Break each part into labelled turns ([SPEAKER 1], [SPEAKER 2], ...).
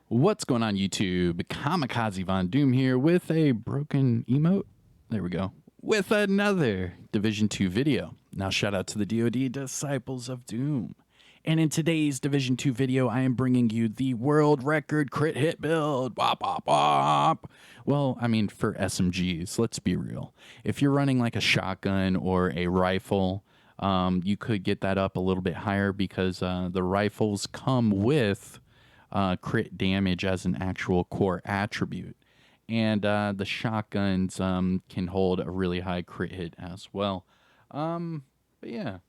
[SPEAKER 1] What's going on YouTube? Kamikazevondoom here with a broken emote. There we go. With another Division 2 video. Now shout out to the DoD Disciples of Doom. And in today's Division 2 video, I am bringing you the world record crit hit build. Wop, wop, wop. Well, I mean, for SMGs, let's be real. If you're running like a shotgun or a rifle, you could get that up a little bit higher because the rifles come with crit damage as an actual core attribute. And the shotguns can hold a really high crit hit as well. But yeah,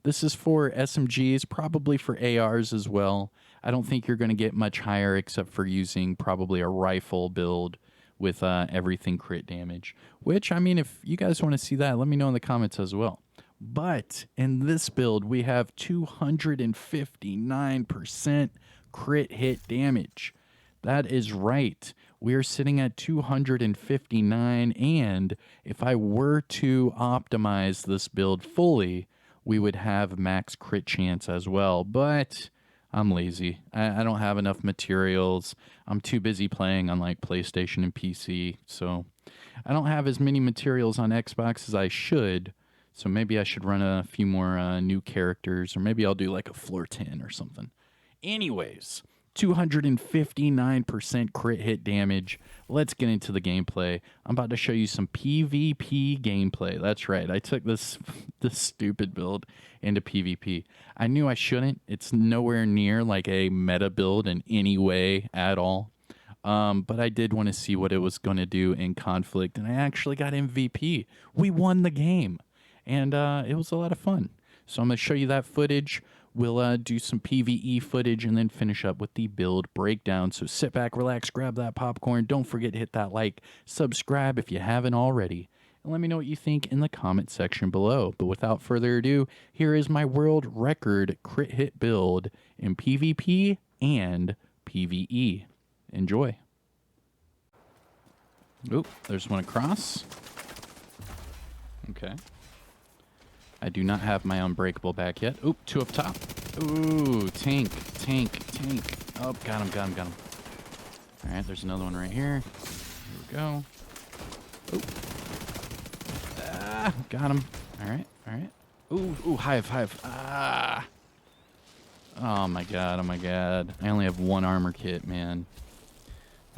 [SPEAKER 1] this is for SMGs, probably for ARs as well. I don't think you're going to get much higher except for using probably a rifle build with everything crit damage. Which, I mean, if you guys want to see that, let me know in the comments as well. But in this build, we have 259% crit hit damage. That is right. We're sitting at 259, and if I were to optimize this build fully, we would have max crit chance as well. But I'm lazy. I don't have enough materials. I'm too busy playing on like PlayStation and PC, so I don't have as many materials on Xbox as I should. So maybe I should run a few more new characters, or maybe I'll do like a floor 10 or something. Anyways, 259% crit hit damage. Let's get into the gameplay. I'm about to show you some PvP gameplay. That's right. I took this stupid build into PvP. I knew I shouldn't. It's nowhere near like a meta build in any way at all. But I did want to see what it was going to do in conflict, and I actually got MVP. We won the game, and it was a lot of fun. So I'm going to show you that footage. We'll do some PvE footage and then finish up with the build breakdown. So sit back, relax, grab that popcorn. Don't forget to hit that like, subscribe if you haven't already. And let me know what you think in the comment section below. But without further ado, here is my world record crit hit build in PvP and PvE. Enjoy. Oop, there's one across. Okay. I do not have my unbreakable back yet. Oop, two up top. Ooh, tank. Oh, got him. All right, there's another one right here. Here we go. Oop. Ah, got him. All right. Ooh, hive. Ah. Oh my god. I only have one armor kit, man.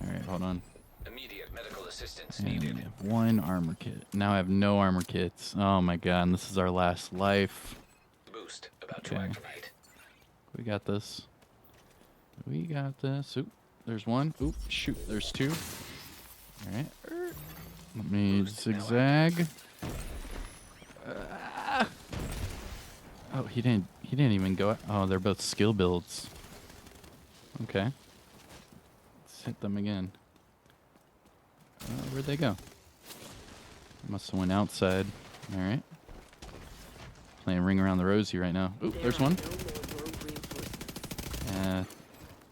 [SPEAKER 1] All right, hold on.
[SPEAKER 2] Immediate medical assistance
[SPEAKER 1] I
[SPEAKER 2] needed.
[SPEAKER 1] only have one armor kit. Now I have no armor kits. Oh my god, and this is our last life.
[SPEAKER 2] Boost about to activate.
[SPEAKER 1] We got this. Oop, there's one. Oop, shoot, there's two. All right. Let me zigzag. Oh, he didn't even go. Oh, they're both skill builds. Okay. Let's hit them again. Where'd they go? Must have went outside. All right. Playing Ring Around the Rosie right now. Oop, there's one.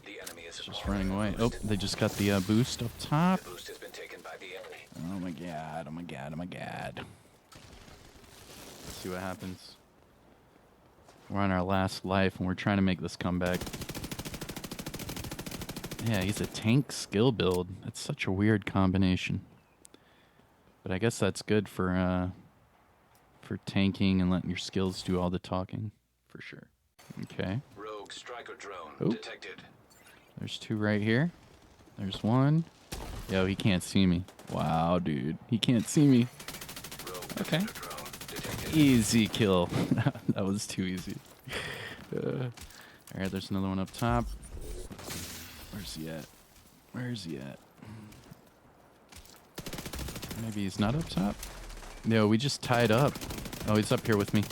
[SPEAKER 2] The enemy is
[SPEAKER 1] Just running away. Oh, they just got the boost up top.
[SPEAKER 2] The boost has been taken by the enemy.
[SPEAKER 1] Oh my god. Let's see what happens. We're on our last life and we're trying to make this comeback. Yeah, he's a tank skill build. That's such a weird combination. But I guess that's good for tanking and letting your skills do all the talking, for sure. Okay.
[SPEAKER 2] Rogue striker drone
[SPEAKER 1] Oop.
[SPEAKER 2] detected.
[SPEAKER 1] There's two right here. There's one. Yo, he can't see me. Wow, dude. He can't see me.
[SPEAKER 2] Rogue
[SPEAKER 1] Okay.
[SPEAKER 2] drone detected.
[SPEAKER 1] Easy kill. That was too easy. Alright, there's another one up top. Where's he at? Maybe he's not up top? No, we just tied up. Oh, he's up here with me.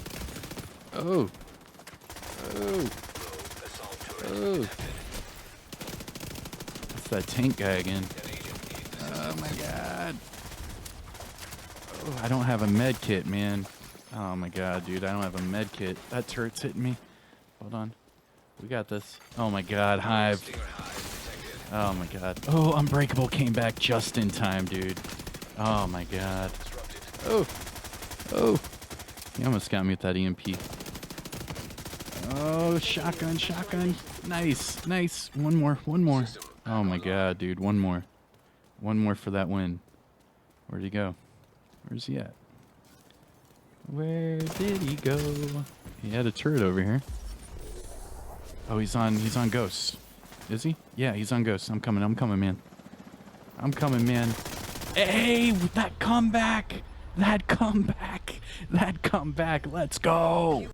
[SPEAKER 1] Oh.
[SPEAKER 2] Rogue assault turret detected.
[SPEAKER 1] It's that tank guy again.
[SPEAKER 2] An agent needs
[SPEAKER 1] Oh my god. Oh, I don't have a med kit, man. Oh my god, dude, I don't have a med kit. That turret's hitting me. Hold on. We got this. Oh my god, hive.
[SPEAKER 2] Stinger hive detected.
[SPEAKER 1] Oh my god. Oh, Unbreakable came back just in time, dude. Oh my god.
[SPEAKER 2] Disrupted.
[SPEAKER 1] Oh. He almost got me with that EMP. Oh, shotgun. Nice. One more. Oh my god, dude. One more. One more for that win. Where'd he go? Where's he at? Where did he go? He had a turret over here. Oh, he's on Ghost. Is he? Yeah, he's on Ghost. I'm coming, man. I'm coming, man. Hey, that comeback! That comeback! That comeback! Let's go!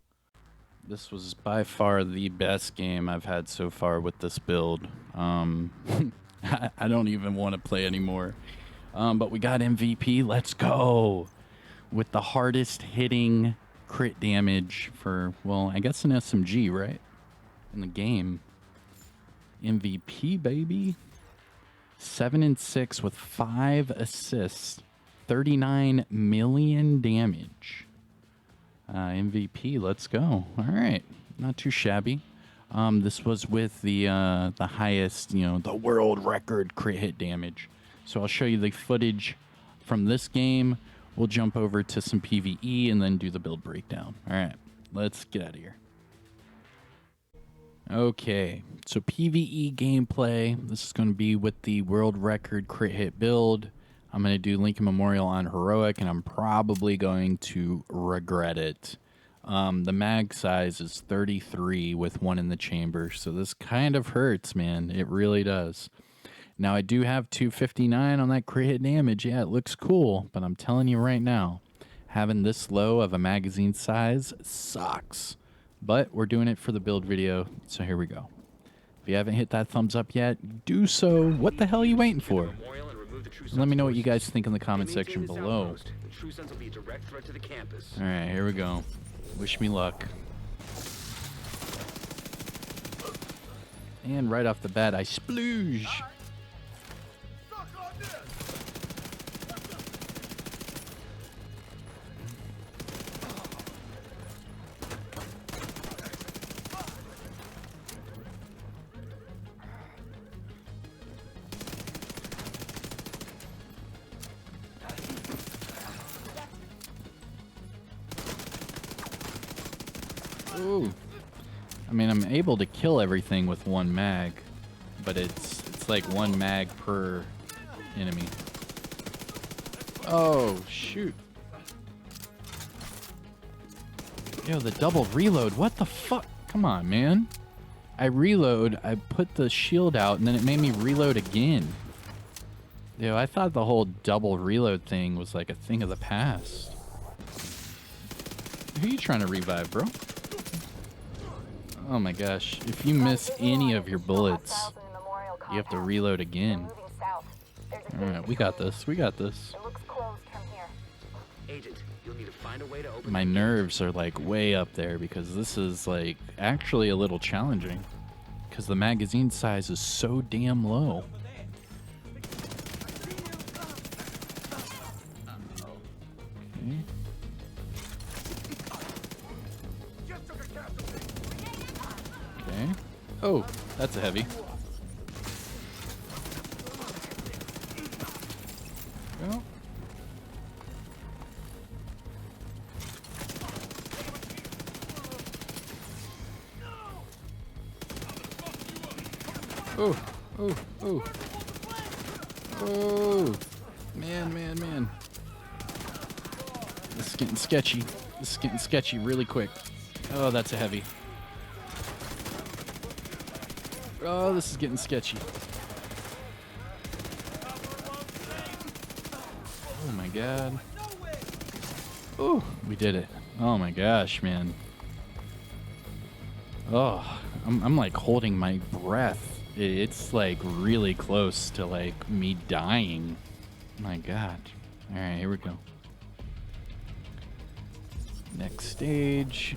[SPEAKER 1] This was by far the best game I've had so far with this build. I don't even want to play anymore. But we got MVP. Let's go! With the hardest hitting crit damage for, well, I guess an SMG, right? In the game. MVP, baby. 7 and 6 with 5 assists. 39 million damage. MVP, let's go. All right. Not too shabby. This was with the highest, the world record crit hit damage. So I'll show you the footage from this game. We'll jump over to some PvE and then do the build breakdown. All right, let's get out of here. Okay, so PvE gameplay. This is going to be with the world record crit hit build. I'm going to do Lincoln Memorial on Heroic, and I'm probably going to regret it. The mag size is 33 with 1 in the chamber, so this kind of hurts, man. It really does. Now, I do have 259 on that crit hit damage. Yeah, it looks cool, but I'm telling you right now, having this low of a magazine size sucks. But we're doing it for the build video, so here we go. If you haven't hit that thumbs up yet, do so. What the hell are you waiting for? And let me know what you guys think in the comment section below. Alright, here we go. Wish me luck. And right off the bat, I splooge. Ooh. I mean, I'm able to kill everything with 1 mag, but it's like 1 mag per enemy. Oh, shoot. Yo, the double reload. What the fuck? Come on, man. I reload, I put the shield out, and then it made me reload again. Yo, I thought the whole double reload thing was like a thing of the past. Who are you trying to revive, bro? Oh my gosh, if you miss any of your bullets, you have to reload again. Alright, we got this, we got this. My nerves are like way up there because this is like actually a little challenging because the magazine size is so damn low. Okay. Okay. Oh, that's a heavy. Go. Oh, oh, oh. Oh. Man, man, man. This is getting sketchy. This is getting sketchy really quick. Oh, that's a heavy. Oh, this is getting sketchy. Oh my god. Oh, we did it. Oh my gosh, man. Oh, I'm like holding my breath. It's like really close to like me dying. My god. All right, here we go. Next stage.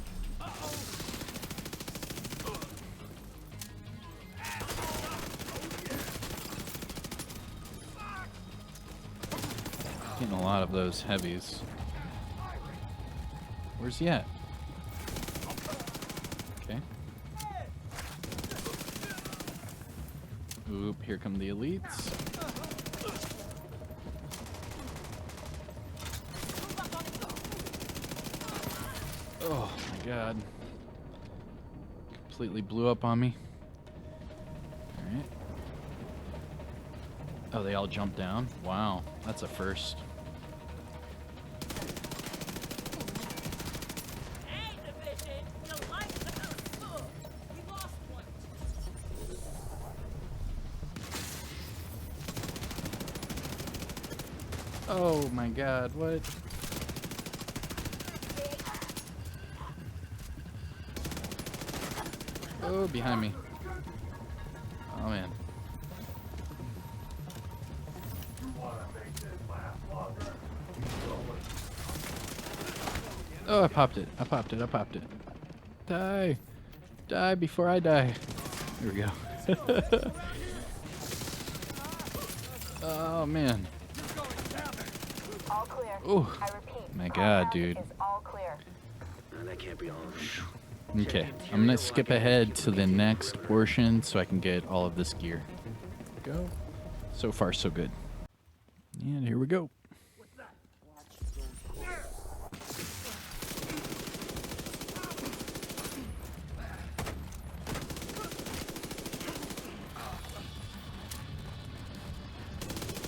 [SPEAKER 1] Getting a lot of those heavies. Where's he at? Okay. Oop, here come the elites. Oh my god. Completely blew up on me. Alright. Oh, they all jumped down? Wow, that's a first.
[SPEAKER 3] Hey, Division! You like the we lost one.
[SPEAKER 1] Oh my god, what? Oh, behind me. Oh man. Oh, I popped it. I popped it. I popped it. Die. Die before I die. There we go. Oh man.
[SPEAKER 4] All clear.
[SPEAKER 1] Oh
[SPEAKER 4] I repeat.
[SPEAKER 1] my god,
[SPEAKER 4] compound
[SPEAKER 1] dude.
[SPEAKER 4] Is all clear.
[SPEAKER 2] That can't be all.
[SPEAKER 1] Okay, I'm gonna skip ahead to the next portion so I can get all of this gear. Go. So far, so good. And here we go.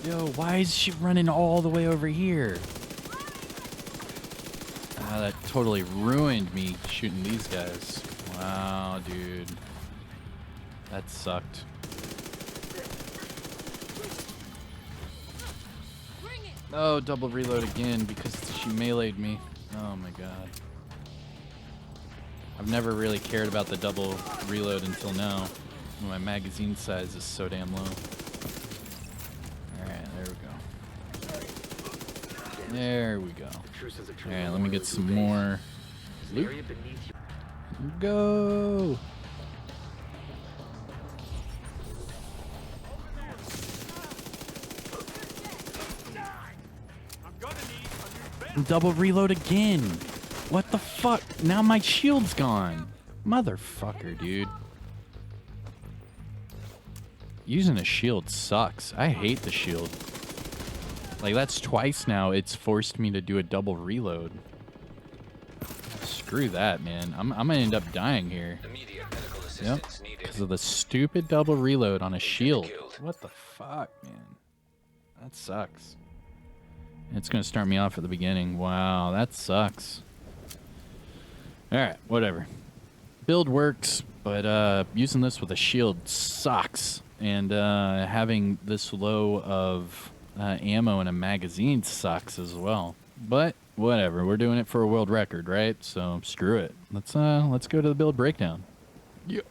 [SPEAKER 1] Yo, why is she running all the way over here? Ah, that totally ruined me shooting these guys. Wow, dude. That sucked. Oh, double reload again because she meleeed me. Oh my god. I've never really cared about the double reload until now. My magazine size is so damn low. Alright, there we go. There we go. Alright, let me get some more loot. Go! Double reload again. What the fuck? Now my shield's gone. Motherfucker, dude. Using a shield sucks. I hate the shield. Like, that's twice now it's forced me to do a double reload. Screw that, man. I'm gonna end up dying here.
[SPEAKER 2] Immediate medical
[SPEAKER 1] Yep.
[SPEAKER 2] assistance needed.
[SPEAKER 1] Because of the stupid double reload on a shield. What the fuck, man? That sucks. It's going to start me off at the beginning. Wow, that sucks. Alright, whatever. Build works, but using this with a shield sucks. And having this low of ammo in a magazine sucks as well. But whatever, we're doing it for a world record, right? So screw it. Let's go to the build breakdown. Yeah.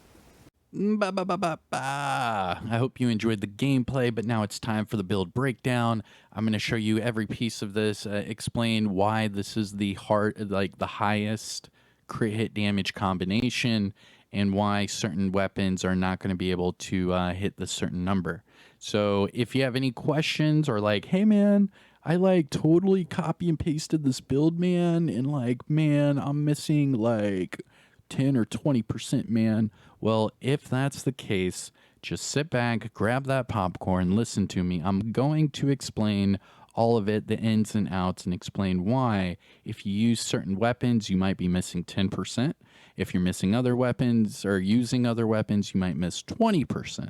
[SPEAKER 1] I hope you enjoyed the gameplay, but now it's time for the build breakdown. I'm going to show you every piece of this, explain why this is the highest crit hit damage combination, and why certain weapons are not going to be able to hit this certain number. So if you have any questions or like, hey man, I like totally copy and pasted this build, man, and like, man, I'm missing like 10 or 20%, man. Well, if that's the case, just sit back, grab that popcorn, listen to me. I'm going to explain all of it, the ins and outs, and explain why if you use certain weapons, you might be missing 10%. If you're missing other weapons or using other weapons, you might miss 20%.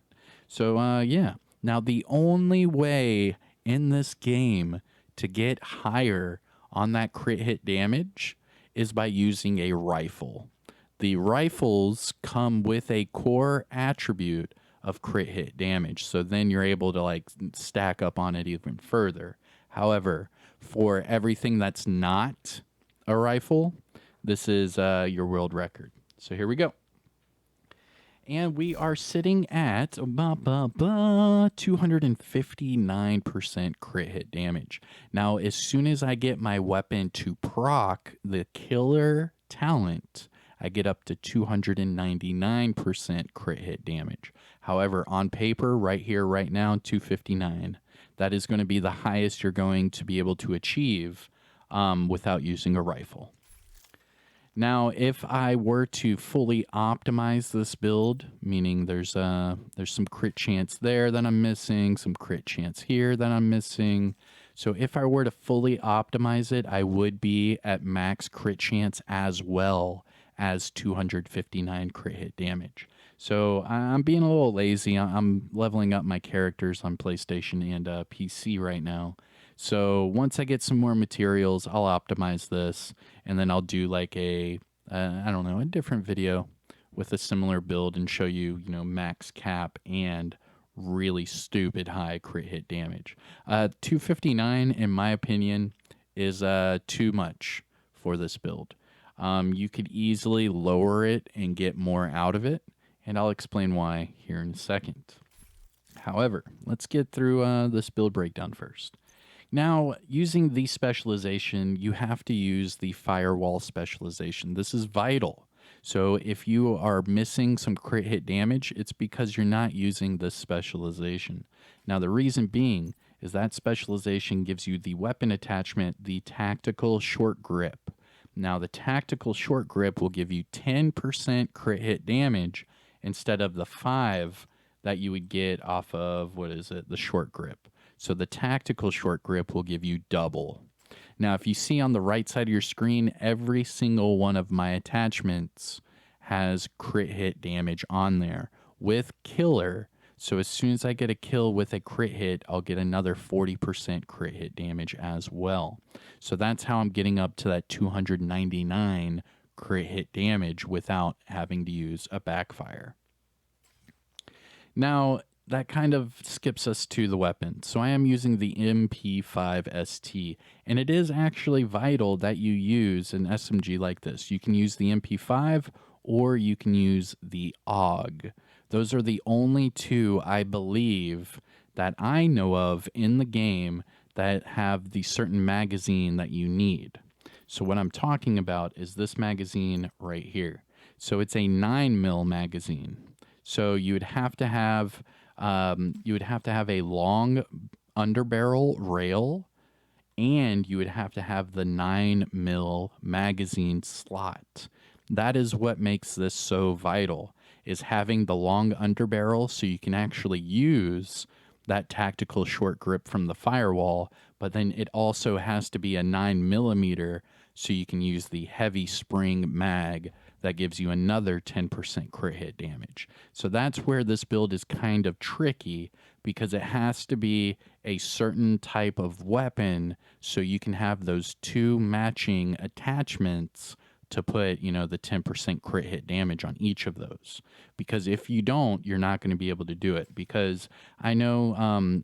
[SPEAKER 1] So, yeah. Now, the only way in this game to get higher on that crit hit damage is by using a rifle. The rifles come with a core attribute of crit hit damage, so then you're able to like stack up on it even further. However, for everything that's not a rifle, this is your world record. So here we go. And we are sitting at 259% crit hit damage. Now, as soon as I get my weapon to proc the killer talent, I get up to 299% crit hit damage. However, on paper, right here, right now, 259. That is going to be the highest you're going to be able to achieve without using a rifle. Now, if I were to fully optimize this build, meaning there's some crit chance there that I'm missing, some crit chance here that I'm missing. So if I were to fully optimize it, I would be at max crit chance as well as 259 crit hit damage. So I'm being a little lazy. I'm leveling up my characters on PlayStation and PC right now. So once I get some more materials, I'll optimize this, and then I'll do like I don't know, a different video with a similar build and show you, max cap and really stupid high crit hit damage. 259, in my opinion, is too much for this build. You could easily lower it and get more out of it, and I'll explain why here in a second. However, let's get through this build breakdown first. Now, using the specialization, you have to use the firewall specialization. This is vital. So if you are missing some crit hit damage, it's because you're not using this specialization. Now, the reason being is that specialization gives you the weapon attachment, the tactical short grip. Now, the tactical short grip will give you 10% crit hit damage instead of the 5 that you would get off of, the short grip. So the tactical short grip will give you double. Now, if you see on the right side of your screen, every single one of my attachments has crit hit damage on there with killer. So as soon as I get a kill with a crit hit, I'll get another 40% crit hit damage as well. So that's how I'm getting up to that 299 crit hit damage without having to use a backfire. Now, that kind of skips us to the weapon. So I am using the MP5 ST, and it is actually vital that you use an SMG like this. You can use the MP5 or you can use the AUG. Those are the only two, I believe, that I know of in the game that have the certain magazine that you need. So what I'm talking about is this magazine right here. So it's a 9mm magazine. So you would have to have a long underbarrel rail, and you would have to have the 9mm magazine slot. That is what makes this so vital, is having the long underbarrel so you can actually use that tactical short grip from the firewall, but then it also has to be a 9mm so you can use the heavy spring mag that gives you another 10% crit hit damage. So that's where this build is kind of tricky, because it has to be a certain type of weapon so you can have those two matching attachments to put, the 10% crit hit damage on each of those. Because if you don't, you're not going to be able to do it. Because I know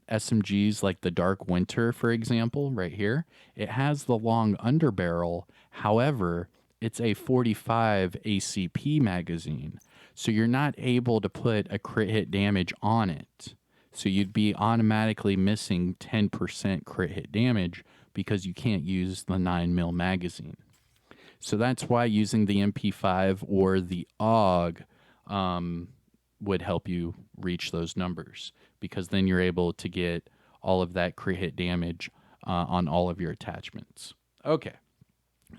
[SPEAKER 1] SMGs like the Dark Winter, for example, right here, it has the long underbarrel. However, it's a 45 ACP magazine. So you're not able to put a crit hit damage on it. So you'd be automatically missing 10% crit hit damage because you can't use the 9mm magazine. So that's why using the MP5 or the AUG would help you reach those numbers, because then you're able to get all of that crit hit damage on all of your attachments. Okay,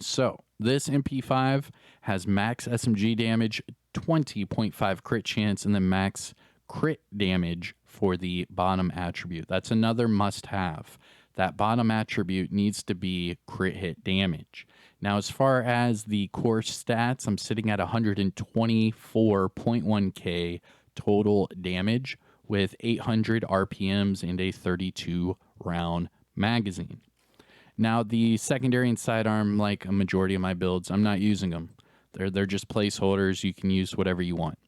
[SPEAKER 1] so this MP5 has max SMG damage, 20.5 crit chance, and then max crit damage for the bottom attribute. That's another must-have. That bottom attribute needs to be crit hit damage. Now, as far as the core stats, I'm sitting at 124.1k total damage with 800 RPMs and a 32 round magazine. Now, the secondary and sidearm, like a majority of my builds, I'm not using them. They're just placeholders. You can use whatever you want.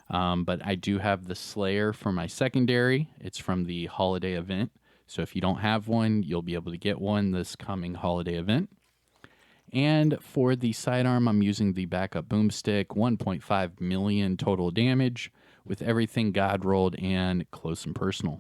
[SPEAKER 1] But I do have the Slayer for my secondary. It's from the holiday event. So if you don't have one, you'll be able to get one this coming holiday event. And for the sidearm, I'm using the backup boomstick, 1.5 million total damage with everything God rolled and close and personal.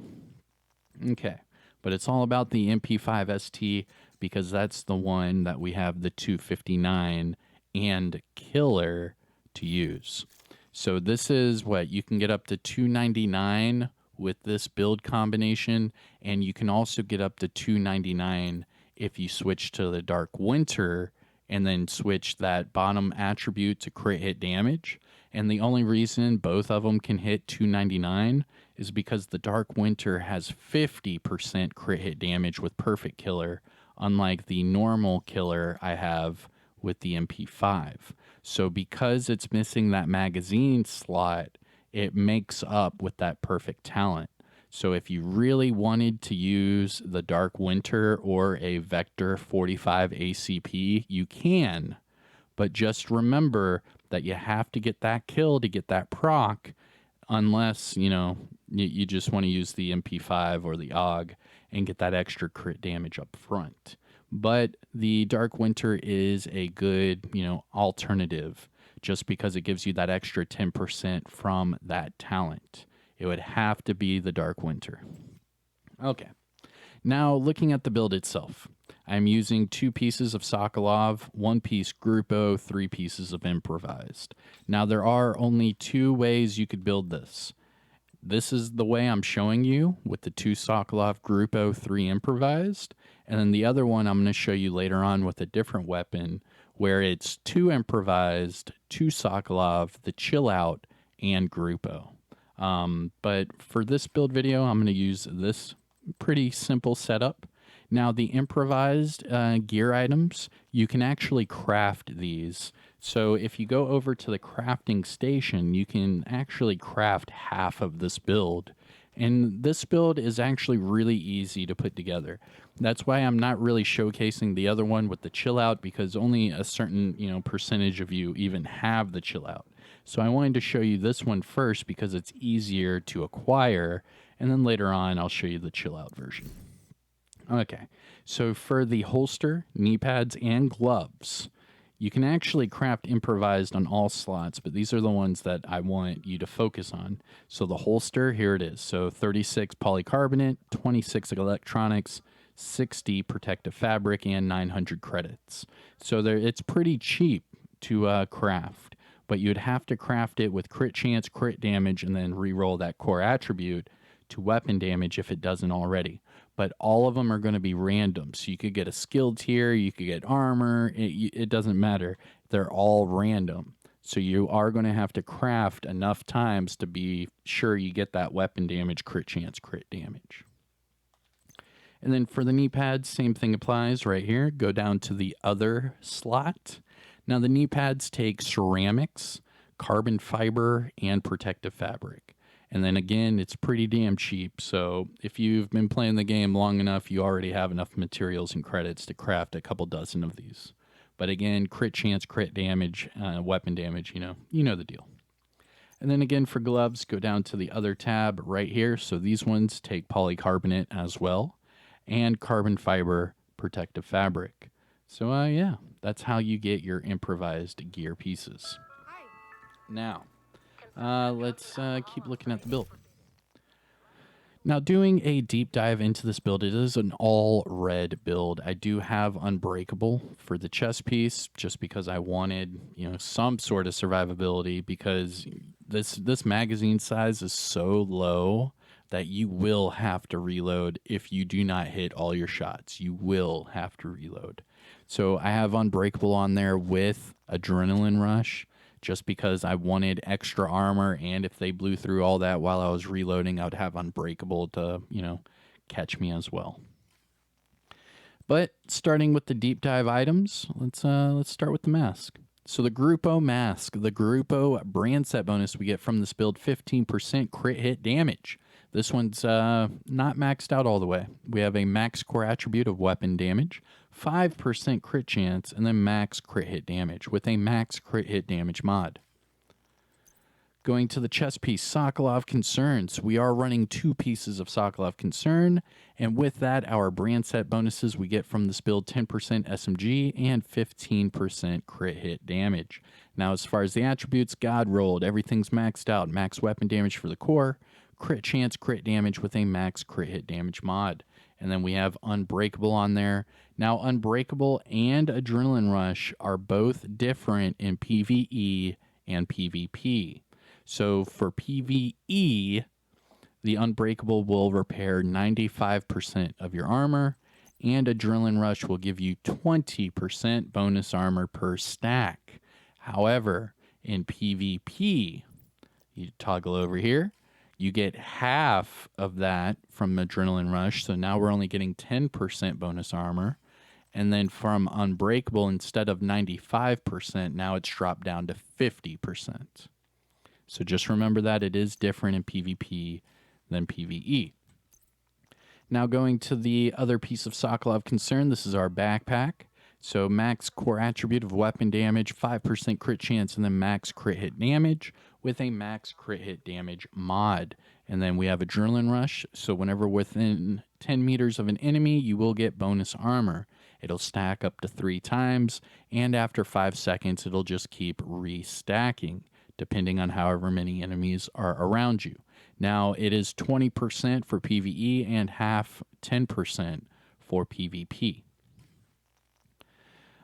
[SPEAKER 1] Okay, but it's all about the MP5 ST, because that's the one that we have the 259 and killer to use. So this is what you can get up to 299 with this build combination, and you can also get up to 299 if you switch to the Dark Winter and then switch that bottom attribute to crit hit damage. And the only reason both of them can hit 299 is because the Dark Winter has 50% crit hit damage with Perfect Killer, unlike the normal killer I have with the MP5. So because it's missing that magazine slot, it makes up with that perfect talent. So if you really wanted to use the Dark Winter or a Vector 45 ACP, you can. But just remember that you have to get that kill to get that proc, unless, you just want to use the MP5 or the AUG and get that extra crit damage up front. But the Dark Winter is a good, alternative just because it gives you that extra 10% from that talent. It would have to be the Dark Winter. Okay. Now, looking at the build itself, I'm using 2 pieces of Sokolov, 1 piece Grupo, 3 pieces of Improvised. Now, there are only 2 ways you could build this. This is the way I'm showing you with the 2 Sokolov, Grupo, 3 Improvised. And then the other one I'm going to show you later on with a different weapon where it's 2 Improvised, 2 Sokolov, the Chill Out, and Grupo. But for this build video, I'm going to use this pretty simple setup. Now, the improvised gear items, you can actually craft these. So if you go over to the crafting station, you can actually craft half of this build. And this build is actually really easy to put together. That's why I'm not really showcasing the other one with the chill out, because only a certain, percentage of you even have the chill out. So I wanted to show you this one first because it's easier to acquire, and then later on I'll show you the chill out version. Okay, so for the holster, knee pads, and gloves, you can actually craft improvised on all slots, but these are the ones that I want you to focus on. So the holster, here it is. So 36 polycarbonate, 26 electronics, 60 protective fabric, and 900 credits. So it's pretty cheap to craft, but you'd have to craft it with crit chance, crit damage, and then re-roll that core attribute to weapon damage if it doesn't already. But all of them are going to be random. So you could get a skill tier, you could get armor, it doesn't matter. They're all random. So you are going to have to craft enough times to be sure you get that weapon damage, crit chance, crit damage. And then for the knee pads, same thing applies right here. Go down to the other slot. Now the knee pads take ceramics, carbon fiber, and protective fabric. And then again, it's pretty damn cheap. So if you've been playing the game long enough, you already have enough materials and credits to craft a couple dozen of these. But again, crit chance, crit damage, weapon damage, you know the deal. And then again, for gloves, go down to the other tab right here. So these ones take polycarbonate as well, and carbon fiber protective fabric. So yeah, that's how you get your improvised gear pieces. Now, let's keep looking at the build. Now, doing a deep dive into this build, it is an all red build. I do have Unbreakable for the chest piece just because I wanted, some sort of survivability, because this magazine size is so low that you will have to reload if you do not hit all your shots. You will have to reload. So I have Unbreakable on there with Adrenaline Rush, just because I wanted extra armor, and if they blew through all that while I was reloading, I would have Unbreakable to, catch me as well. But starting with the deep dive items, let's start with the mask. So the Grupo mask, the Grupo brand set bonus we get from this build, 15% crit hit damage. This one's not maxed out all the way. We have a max core attribute of weapon damage, 5% crit chance, and then max crit hit damage with a max crit hit damage mod. Going to the chest piece, Sokolov Concerns. We are running 2 pieces of Sokolov Concern, and with that, our brand set bonuses we get from this build, 10% SMG and 15% crit hit damage. Now, as far as the attributes, God rolled. Everything's maxed out. Max weapon damage for the core, crit chance, crit damage with a max crit hit damage mod. And then we have Unbreakable on there. Now, Unbreakable and Adrenaline Rush are both different in PvE and PvP. So for PvE, the Unbreakable will repair 95% of your armor, and Adrenaline Rush will give you 20% bonus armor per stack. However, in PvP, you toggle over here, you get half of that from Adrenaline Rush, so now we're only getting 10% bonus armor. And then from Unbreakable, instead of 95%, now it's dropped down to 50%. So just remember that it is different in PvP than PvE. Now going to the other piece of Sokolov concern, this is our backpack. So max core attribute of weapon damage, 5% crit chance, and then max crit hit damage with a max crit hit damage mod. And then we have Adrenaline Rush, so whenever within 10 meters of an enemy, you will get bonus armor. It'll stack up to 3 times, and after 5 seconds, it'll just keep restacking, depending on however many enemies are around you. Now, it is 20% for PvE and half 10% for PvP.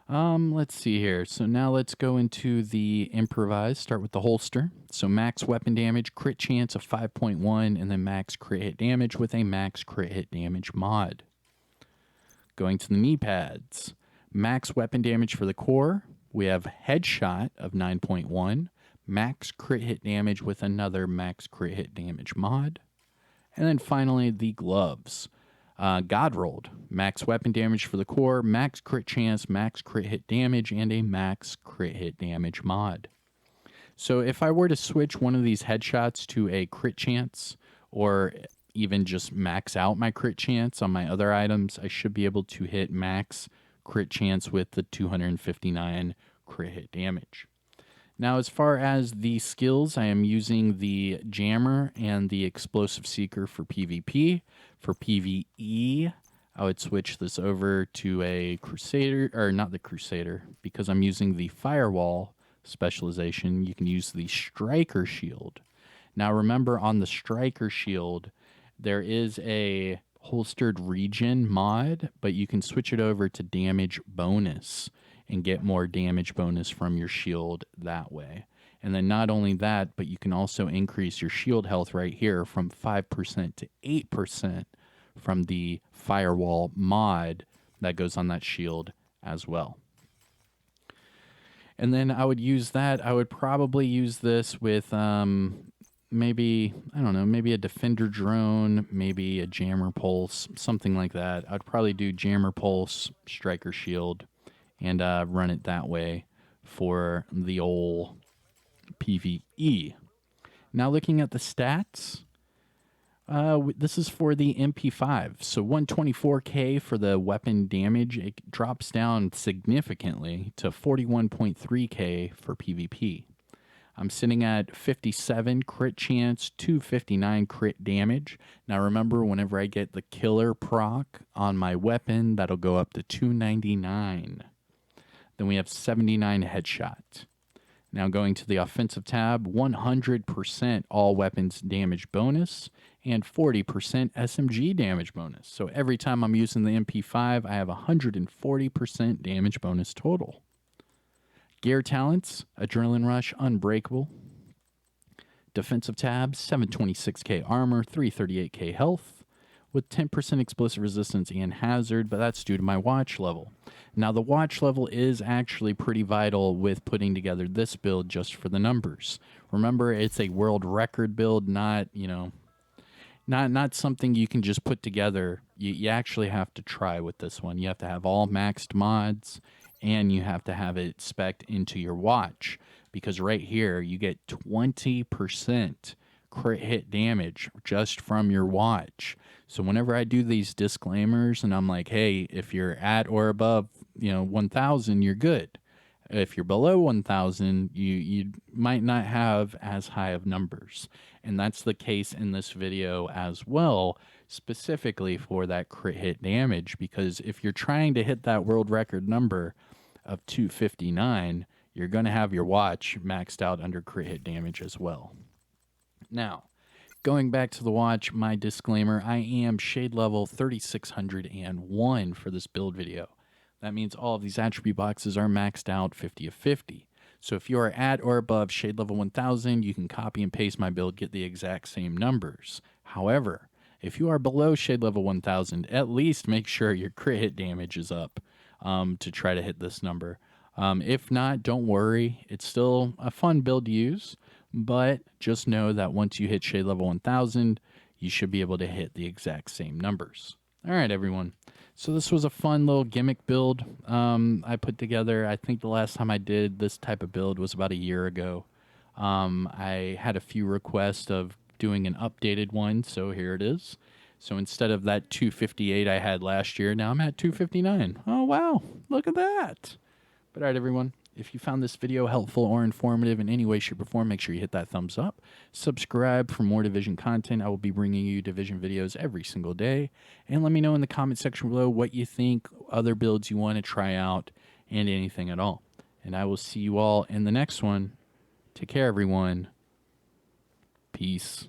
[SPEAKER 1] Let's see here. So now let's go into the improvise. Start with the holster. So max weapon damage, crit chance of 5.1, and then max crit hit damage with a max crit hit damage mod. Going to the knee pads. Max weapon damage for the core. We have headshot of 9.1, max crit hit damage with another max crit hit damage mod. And then finally the gloves. God rolled. Max weapon damage for the core, max crit chance, max crit hit damage, and a max crit hit damage mod. So if I were to switch one of these headshots to a crit chance, or even just max out my crit chance on my other items, I should be able to hit max crit chance with the 259 crit hit damage. Now, as far as the skills, I am using the Jammer and the Explosive Seeker for PvP. For PvE, I would switch this over to a Crusader, or not the Crusader, because I'm using the Firewall specialization. You can use the Striker Shield. Now, remember, on the Striker Shield, there is a holstered regen mod, but you can switch it over to damage bonus and get more damage bonus from your shield that way. And then not only that, but you can also increase your shield health right here from 5% to 8% from the Firewall mod that goes on that shield as well. And then I would use that. I would probably use this with maybe, I don't know, maybe a Defender Drone, maybe a Jammer Pulse, something like that. I'd probably do Jammer Pulse, Striker Shield, and run it that way for the old PvE. Now looking at the stats, this is for the MP5. So 124k for the weapon damage. It drops down significantly to 41.3k for PvP. I'm sitting at 57 crit chance, 259 crit damage. Now remember, whenever I get the killer proc on my weapon, that'll go up to 299. Then we have 79 headshot. Now going to the offensive tab, 100% all weapons damage bonus and 40% SMG damage bonus. So every time I'm using the MP5, I have 140% damage bonus total. Gear talents, Adrenaline Rush, Unbreakable. Defensive tab, 726k armor, 338k health, with 10% explosive resistance and hazard, but that's due to my watch level. Now, the watch level is actually pretty vital with putting together this build just for the numbers. Remember, it's a world record build, not, not something you can just put together. You actually have to try with this one. You have to have all maxed mods, and you have to have it spec'd into your watch, because right here you get 20% crit hit damage just from your watch. So whenever I do these disclaimers and I'm like, hey, if you're at or above 1,000, you're good. If you're below 1,000, you might not have as high of numbers. And that's the case in this video as well, specifically for that crit hit damage, because if you're trying to hit that world record number of 259, you're going to have your watch maxed out under crit hit damage as well. Now, going back to the watch, my disclaimer, I am shade level 3601 for this build video. That means all of these attribute boxes are maxed out 50 of 50. So if you are at or above shade level 1000, you can copy and paste my build, get the exact same numbers. However, if you are below shade level 1000, at least make sure your crit hit damage is up to try to hit this number. If not, don't worry. It's still a fun build to use, but just know that once you hit shade level 1000, you should be able to hit the exact same numbers. All right, everyone. So this was a fun little gimmick build I put together. I think the last time I did this type of build was about a year ago. I had a few requests of doing an updated one, so here it is. So instead of that 258 I had last year, now I'm at 259. Oh, wow. Look at that. But all right, everyone. If you found this video helpful or informative in any way, shape, or form, make sure you hit that thumbs up. Subscribe for more Division content. I will be bringing you Division videos every single day. And let me know in the comment section below what you think, other builds you want to try out, and anything at all. And I will see you all in the next one. Take care, everyone. Peace.